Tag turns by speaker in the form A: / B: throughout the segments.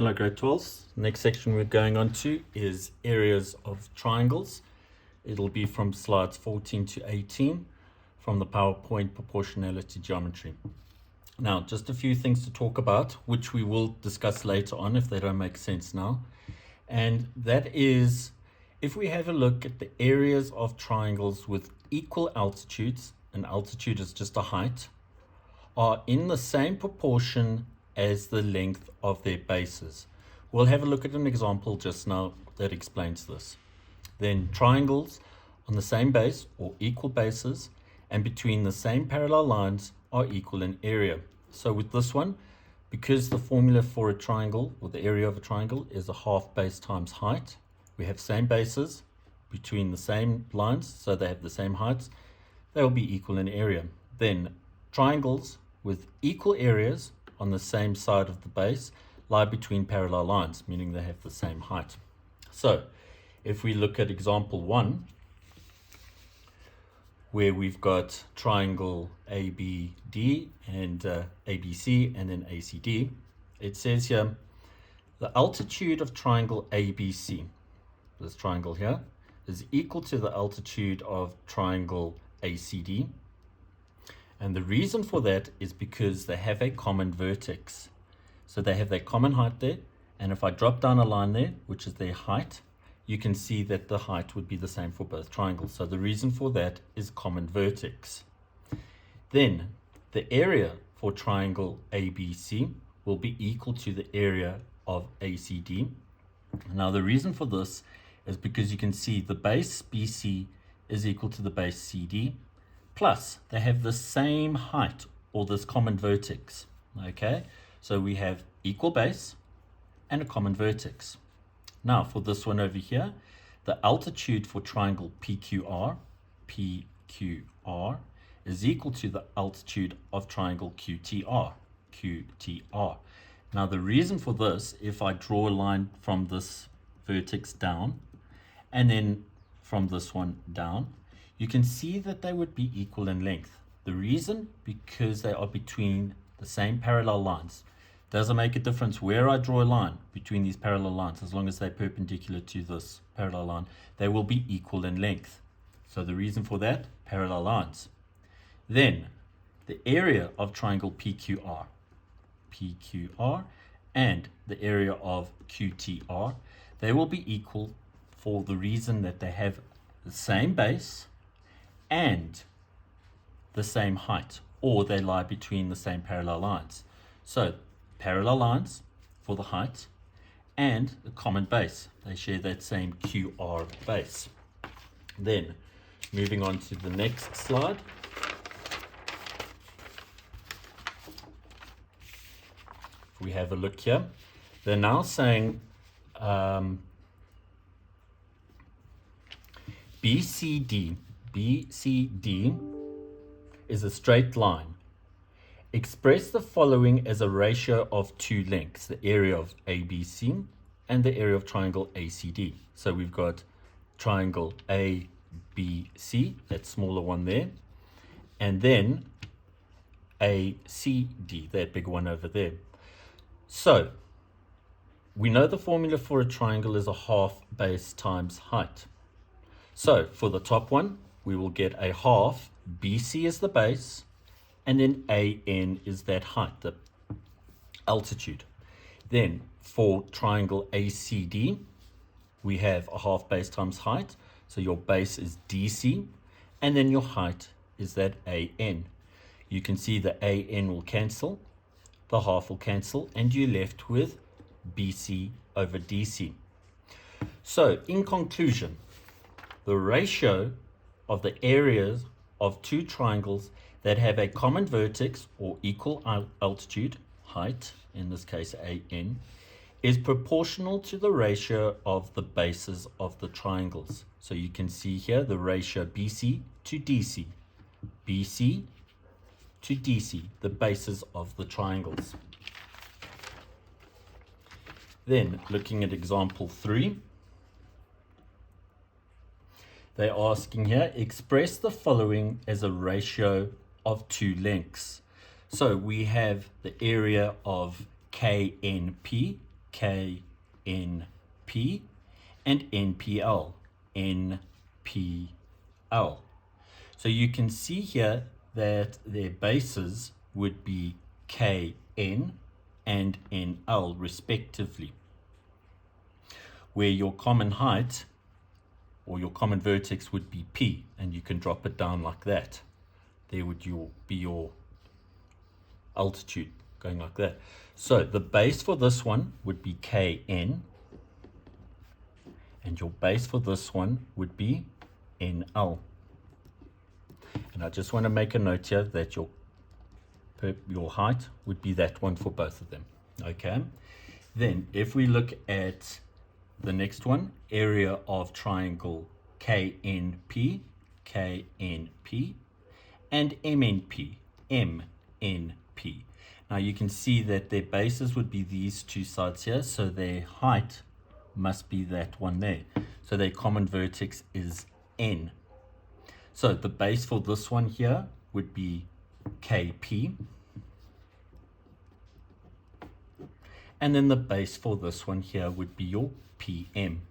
A: Hello grade 12s. Next section we're going on to is areas of triangles. It'll be from slides 14 to 18 from the PowerPoint proportionality geometry. Now just a few things to talk about, which we will discuss later on if they don't make sense now. And that is, if we have a look at the areas of triangles with equal altitudes, and altitude is just a height, are in the same proportion as the length of their bases. We'll have a look at an example just now that explains this. Then triangles on the same base or equal bases and between the same parallel lines are equal in area. So with this one, because the formula for a triangle or the area of a triangle is a half base times height, we have same bases between the same lines, so they have the same heights, they will be equal in area. Then triangles with equal areas on the same side of the base lie between parallel lines, meaning they have the same height. So if we look at example 1, where we've got triangle ABD and ABC and then ACD, it says here the altitude of triangle ABC, this triangle here, is equal to the altitude of triangle ACD. And the reason for that is because they have a common vertex. So they have their common height there. And if I drop down a line there, which is their height, you can see that the height would be the same for both triangles. So the reason for that is common vertex. Then the area for triangle ABC will be equal to the area of ACD. Now the reason for this is because you can see the base BC is equal to the base CD. Plus, they have the same height, or this common vertex, okay? So we have equal base and a common vertex. Now, for this one over here, the altitude for triangle PQR is equal to the altitude of triangle QTR. Now, the reason for this, if I draw a line from this vertex down, and then from this one down, you can see that they would be equal in length. The reason, because they are between the same parallel lines. Doesn't make a difference where I draw a line between these parallel lines, as long as they're perpendicular to this parallel line, they will be equal in length. So the reason for that, parallel lines. Then the area of triangle PQR and the area of QTR, they will be equal for the reason that they have the same base and the same height, or they lie between the same parallel lines. So parallel lines for the height and the common base, they share that same QR base. Then moving on to the next slide, if we have a look here, they're now saying BCD is a straight line. Express the following as a ratio of two lengths, the area of ABC and the area of triangle ACD. So we've got triangle ABC, that smaller one there, and then ACD, that big one over there. So we know the formula for a triangle is a half base times height. So for the top one, we will get a half, BC is the base, and then AN is that height, the altitude. Then for triangle ACD, we have a half base times height. So your base is DC, and then your height is that AN. You can see the AN will cancel, the half will cancel, and you're left with BC over DC. So in conclusion, the ratio of the areas of two triangles that have a common vertex or equal altitude, height, in this case AN, is proportional to the ratio of the bases of the triangles. So you can see here the ratio BC to DC, BC to DC, the bases of the triangles. Then looking at example 3, they're asking here, express the following as a ratio of two lengths. So we have the area of KNP KNP, and NPL, NPL. So you can see here that their bases would be KN and NL respectively, where your common height or your common vertex would be P, and you can drop it down like that. There would be your altitude going like that. So the base for this one would be KN, and your base for this one would be NL. And I just want to make a note here that your height would be that one for both of them. Okay. Then if we look at the next one, area of triangle KNP, KNP, and MNP, MNP. Now you can see that their bases would be these two sides here, so their height must be that one there. So their common vertex is N. So the base for this one here would be KP. And then the base for this one here would be your PM.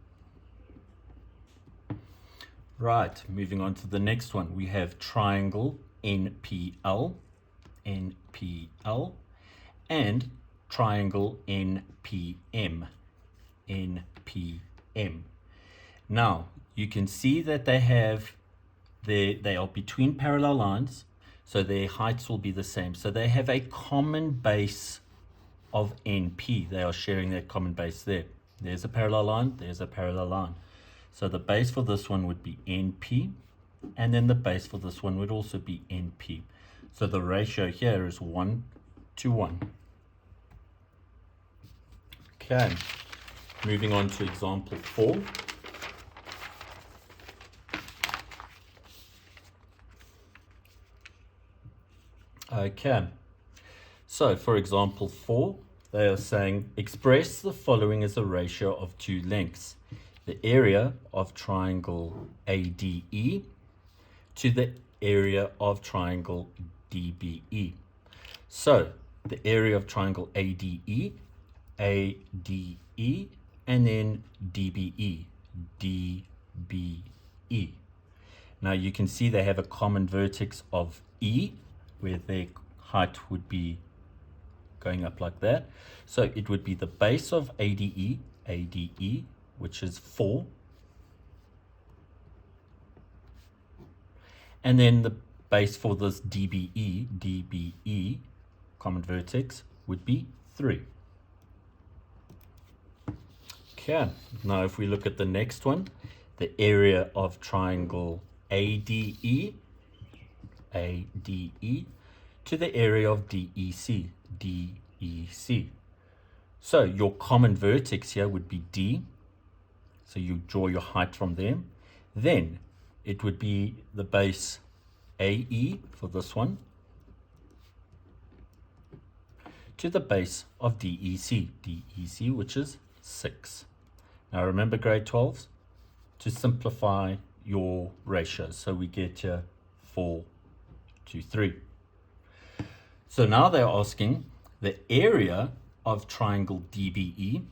A: Right, moving on to the next one. We have triangle NPL, NPL, and triangle NPM, NPM. Now, you can see that they are between parallel lines, so their heights will be the same. So they have a common base of NP. They are sharing that common base there. There's a parallel line, there's a parallel line. So the base for this one would be NP, and then the base for this one would also be NP. So the ratio here is 1 to 1. Okay, moving on to example 4. Okay, so for example 4, they are saying express the following as a ratio of two lengths: the area of triangle ADE to the area of triangle DBE. So the area of triangle ADE, ADE, and then DBE, DBE. Now you can see they have a common vertex of E, where their height would be going up like that. So it would be the base of ADE, ADE, which is 4. And then the base for this DBE, DBE, common vertex, would be 3. Okay, now if we look at the next one, the area of triangle ADE, ADE, to the area of DEC, DEC. So your common vertex here would be D. So you draw your height from there. Then it would be the base AE for this one to the base of DEC, DEC, which is 6. Now remember grade 12s, to simplify your ratios. So we get here 4 to 3. So now they're asking the area of triangle DBE,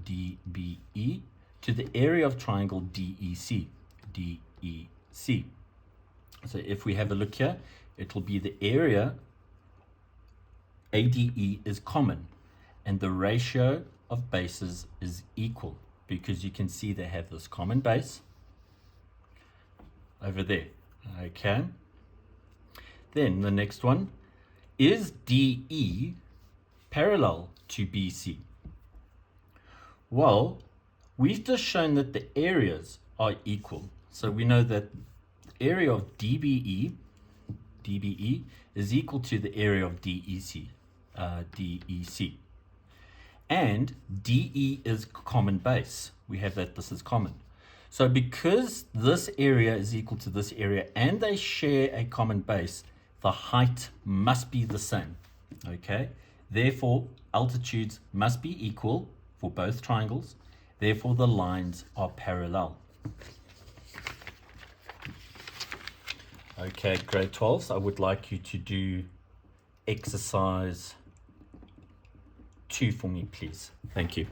A: DBE, to the area of triangle DEC, DEC. So if we have a look here, it will be the area ADE is common, and the ratio of bases is equal, because you can see they have this common base over there. Okay. Then the next one, is DE parallel to BC? Well, we've just shown that the areas are equal. So we know that the area of DBE is equal to the area of DEC, DEC. And DE is common base. We have that this is common. So because this area is equal to this area and they share a common base, the height must be the same. Okay? Therefore, altitudes must be equal for both triangles. Therefore, the lines are parallel. Okay, grade 12s, I would like you to do exercise 2 for me, please. Thank you.